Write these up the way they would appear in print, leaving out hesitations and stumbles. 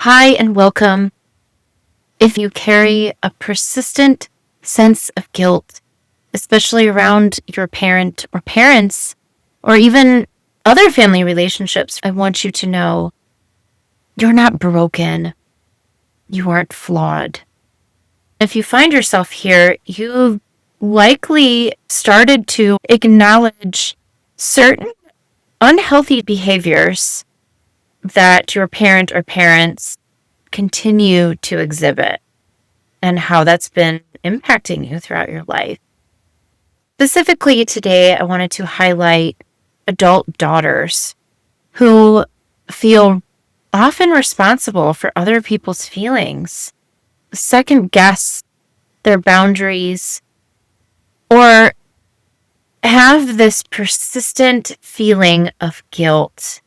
Hi and welcome. If you carry a persistent sense of guilt, especially around your parent or parents, or even other family relationships, I want you to know you're not broken. You aren't flawed. If you find yourself here, you've likely started to acknowledge certain unhealthy behaviors that your parent or parents continue to exhibit and how that's been impacting you throughout your life. Specifically today, I wanted to highlight adult daughters who feel often responsible for other people's feelings, second guess their boundaries, or have this persistent feeling of guilt,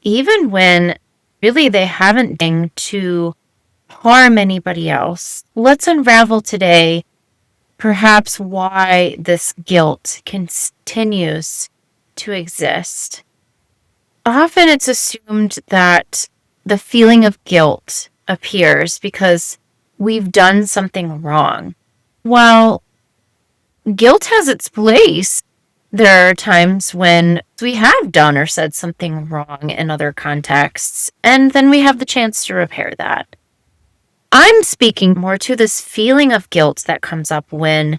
even when really they haven't done to harm anybody else. Let's unravel today perhaps why this guilt continues to exist. Often it's assumed that the feeling of guilt appears because we've done something wrong. While guilt has its place, there are times when we have done or said something wrong in other contexts, and then we have the chance to repair that. I'm speaking more to this feeling of guilt that comes up when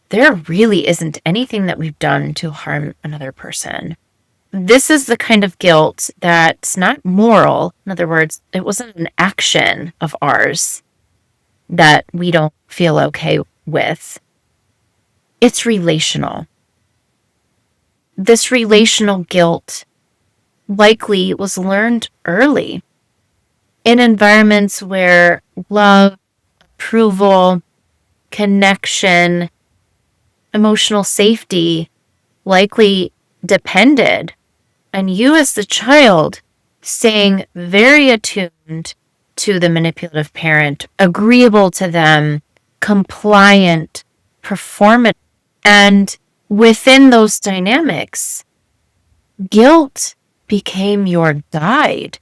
there really isn't anything that we've done to harm another person. This is the kind of guilt that's not moral. In other words, it wasn't an action of ours that we don't feel okay with. It's relational. This relational guilt likely was learned early in environments where love, approval, connection, emotional safety likely depended on you as the child staying very attuned to the manipulative parent, agreeable to them, compliant, performant. And within those dynamics, guilt became your guide.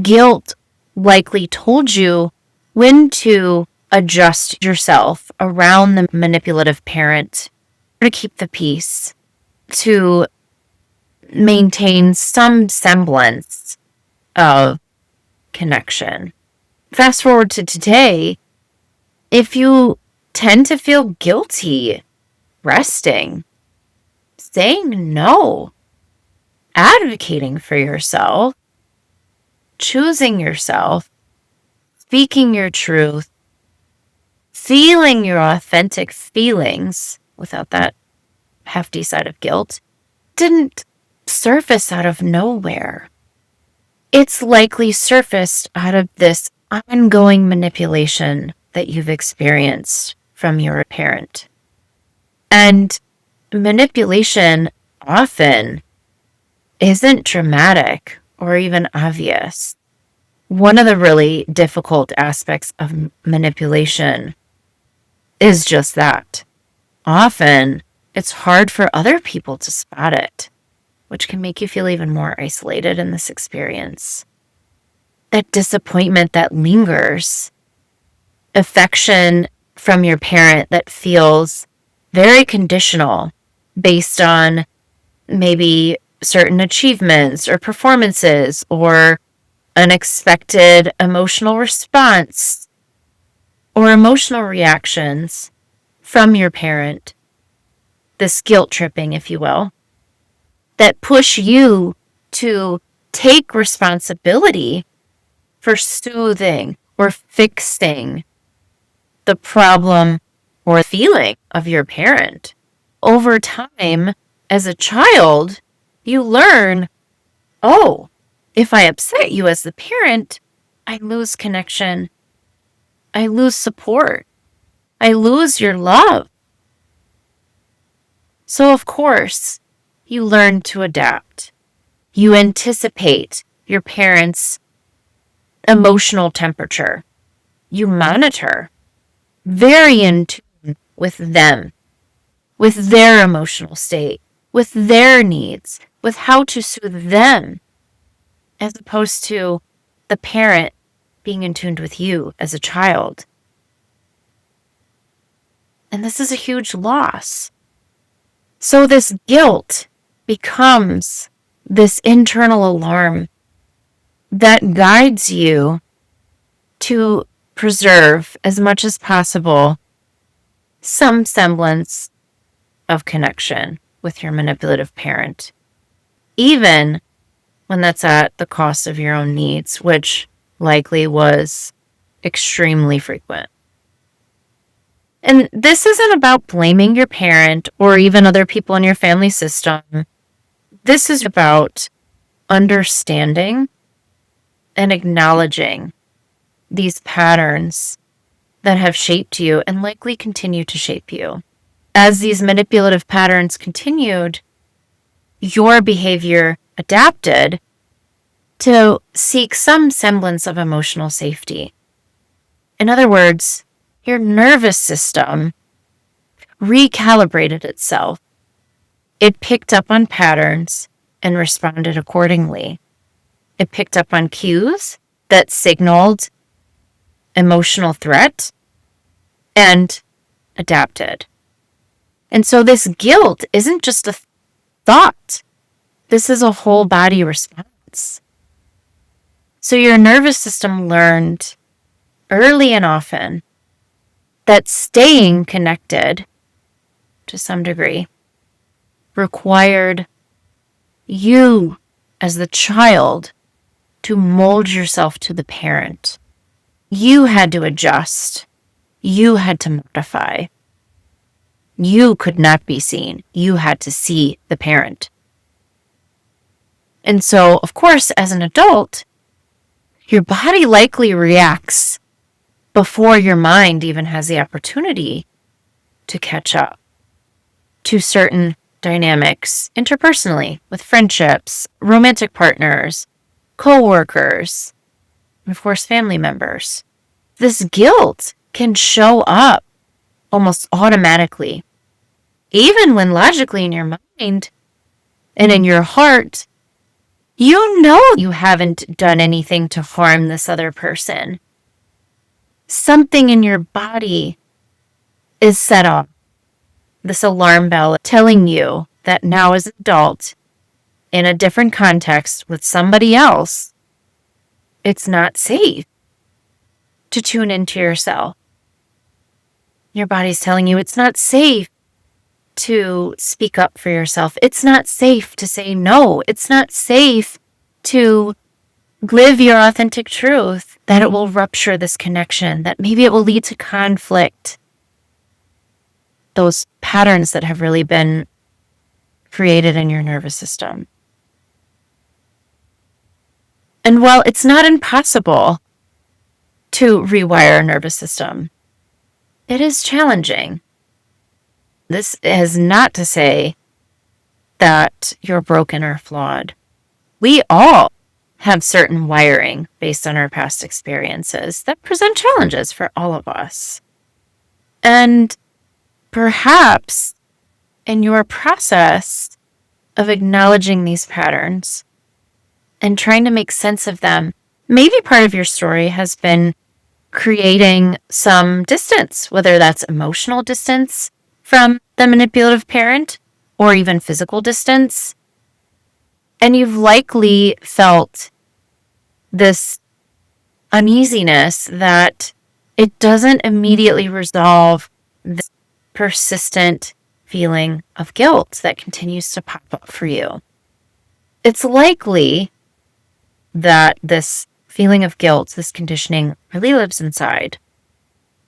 Guilt likely told you when to adjust yourself around the manipulative parent to keep the peace, to maintain some semblance of connection. Fast forward to today, if you tend to feel guilty resting, saying no, advocating for yourself, choosing yourself, speaking your truth, feeling your authentic feelings without that hefty side of guilt, didn't surface out of nowhere. It's likely surfaced out of this ongoing manipulation that you've experienced from your parent. And manipulation often isn't dramatic or even obvious. One of the really difficult aspects of manipulation is just that. Often, it's hard for other people to spot it, which can make you feel even more isolated in this experience. That disappointment that lingers, affection from your parent that feels very conditional based on maybe certain achievements or performances or unexpected emotional response or emotional reactions from your parent, this guilt tripping, if you will, that push you to take responsibility for soothing or fixing the problem or feeling of your parent. Over time, as a child, you learn, oh, if I upset you as the parent, I lose connection. I lose support. I lose your love. So, of course, you learn to adapt. You anticipate your parents' emotional temperature. You monitor, very in tune with them, with their emotional state, with their needs, with how to soothe them, as opposed to the parent being in tune with you as a child. And this is a huge loss. So this guilt becomes this internal alarm that guides you to preserve as much as possible some semblance of connection with your manipulative parent, even when that's at the cost of your own needs, which likely was extremely frequent. And this isn't about blaming your parent or even other people in your family system. This is about understanding and acknowledging these patterns that have shaped you and likely continue to shape you. As these manipulative patterns continued, your behavior adapted to seek some semblance of emotional safety. In other words, your nervous system recalibrated itself. It picked up on patterns and responded accordingly. It picked up on cues that signaled emotional threat and adapted. And so this guilt isn't just a thought. This is a whole body response. So your nervous system learned early and often that staying connected to some degree required you as the child to mold yourself to the parent. You had to adjust. You had to modify. You could not be seen. You had to see the parent. And so, of course, as an adult, your body likely reacts before your mind even has the opportunity to catch up to certain dynamics interpersonally with friendships, romantic partners, co-workers, and of course, family members. This guilt can show up almost automatically, even when logically in your mind and in your heart, you know you haven't done anything to harm this other person. Something in your body is set off. This alarm bell telling you that now as an adult, in a different context with somebody else, it's not safe to tune into yourself. Your body's telling you it's not safe to speak up for yourself. It's not safe to say no. It's not safe to live your authentic truth, that it will rupture this connection, that maybe it will lead to conflict. Those patterns that have really been created in your nervous system. And while it's not impossible to rewire a nervous system, it is challenging. This is not to say that you're broken or flawed. We all have certain wiring based on our past experiences that present challenges for all of us. And perhaps in your process of acknowledging these patterns and trying to make sense of them, maybe part of your story has been creating some distance, whether that's emotional distance from the manipulative parent or even physical distance. And you've likely felt this uneasiness that it doesn't immediately resolve this persistent feeling of guilt that continues to pop up for you. It's likely that this feeling of guilt, this conditioning, really lives inside.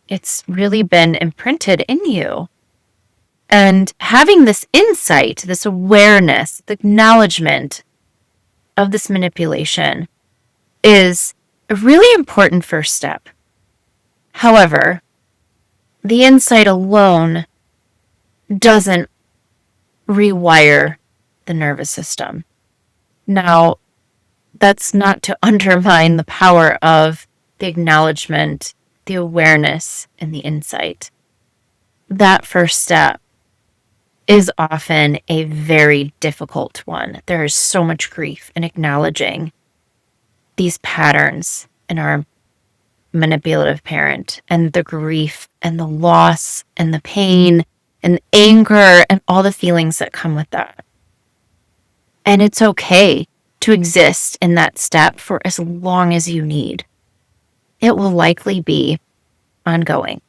It's really been imprinted in you. And having this insight, this awareness, the acknowledgement of this manipulation is a really important first step. However, the insight alone doesn't rewire the nervous system. Now, that's not to undermine the power of the acknowledgement, the awareness, and the insight. That first step is often a very difficult one. There is so much grief in acknowledging these patterns in our manipulative parent and the grief and the loss and the pain and anger and all the feelings that come with that. And it's okay to exist in that step for as long as you need. It will likely be ongoing.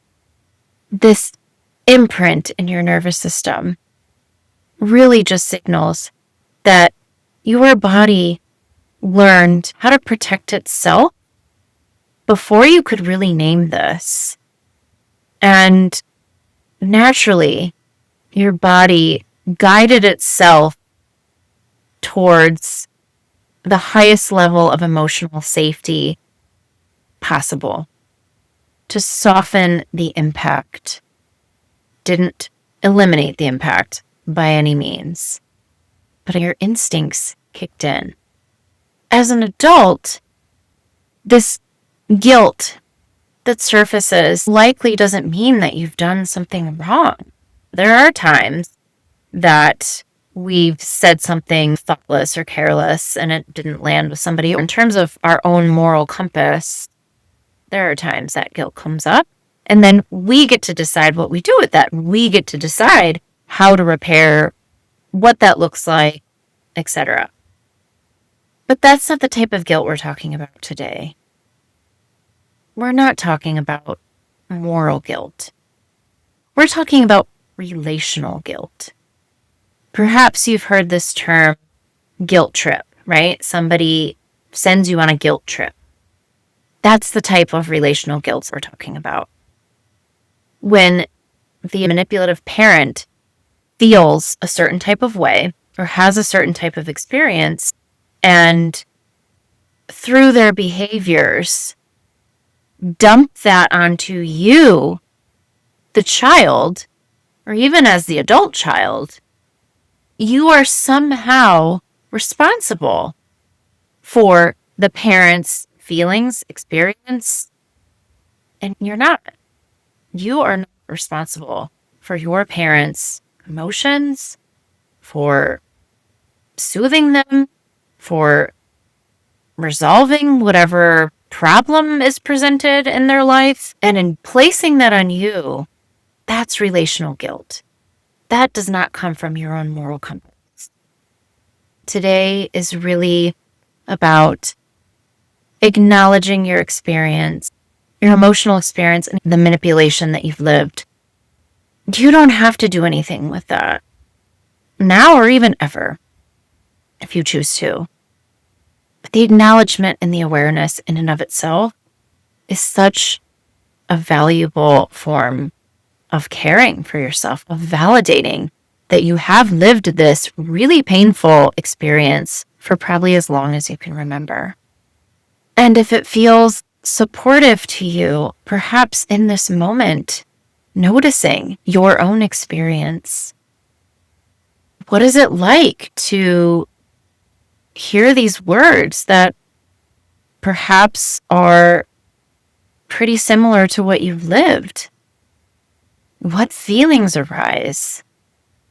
This imprint in your nervous system really just signals that your body learned how to protect itself before you could really name this. And naturally, your body guided itself towards the highest level of emotional safety possible to soften the impact. Didn't eliminate the impact by any means, but your instincts kicked in. As an adult, this guilt that surfaces likely doesn't mean that you've done something wrong. There are times that we've said something thoughtless or careless and it didn't land with somebody. In terms of our own moral compass, there are times that guilt comes up, and then we get to decide what we do with that. We get to decide how to repair, what that looks like, etc. But that's not the type of guilt we're talking about today. We're not talking about moral guilt. We're talking about relational guilt. Perhaps you've heard this term guilt trip, right? Somebody sends you on a guilt trip. That's the type of relational guilt we're talking about. When the manipulative parent feels a certain type of way or has a certain type of experience, and through their behaviors, dump that onto you, the child, or even as the adult child, you are somehow responsible for the parent's feelings, experience, and you're not. You are not responsible for your parents' emotions, for soothing them, for resolving whatever problem is presented in their life. And in placing that on you, that's relational guilt. That does not come from your own moral compass. Today is really about acknowledging your experience, your emotional experience, and the manipulation that you've lived. You don't have to do anything with that now or even ever, if you choose to. But the acknowledgement and the awareness in and of itself is such a valuable form of caring for yourself, of validating that you have lived this really painful experience for probably as long as you can remember. And if it feels supportive to you, perhaps in this moment, noticing your own experience. What is it like to hear these words that perhaps are pretty similar to what you've lived? What feelings arise?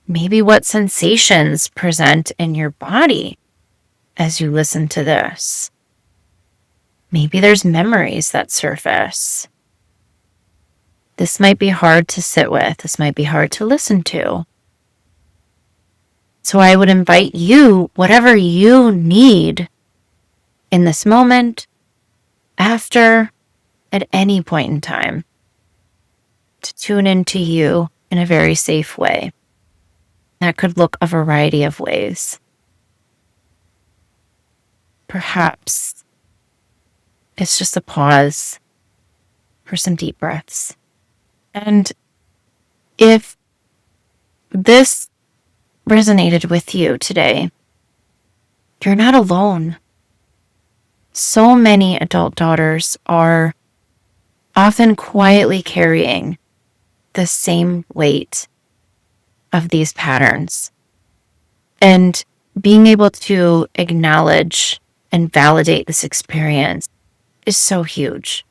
Maybe what sensations present in your body as you listen to this? Maybe there's memories that surface. This might be hard to sit with. This might be hard to listen to. So I would invite you, whatever you need in this moment, after, at any point in time, to tune into you in a very safe way. That could look a variety of ways. Perhaps it's just a pause for some deep breaths. And if this resonated with you today, you're not alone. So many adult daughters are often quietly carrying the same weight of these patterns. And being able to acknowledge and validate this experience is so huge.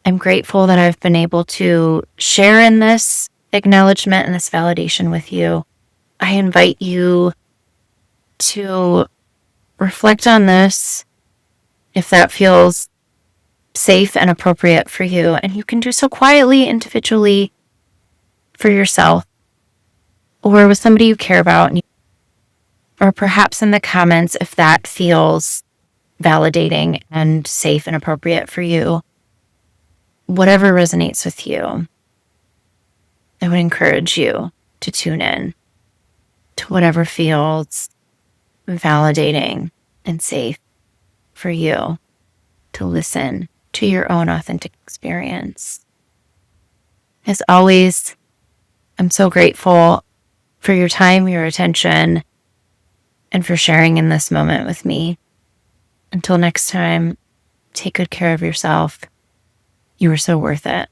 I'm grateful that I've been able to share in this acknowledgement and this validation with you. I invite you to reflect on this if that feels safe and appropriate for you. And you can do so quietly, individually, for yourself, or with somebody you care about, or perhaps in the comments if that feels validating and safe and appropriate for you. Whatever resonates with you, I would encourage you to tune in to whatever feels validating and safe for you to listen to your own authentic experience. As always, I'm so grateful for your time, your attention, and for sharing in this moment with me. Until next time, take good care of yourself. You are so worth it.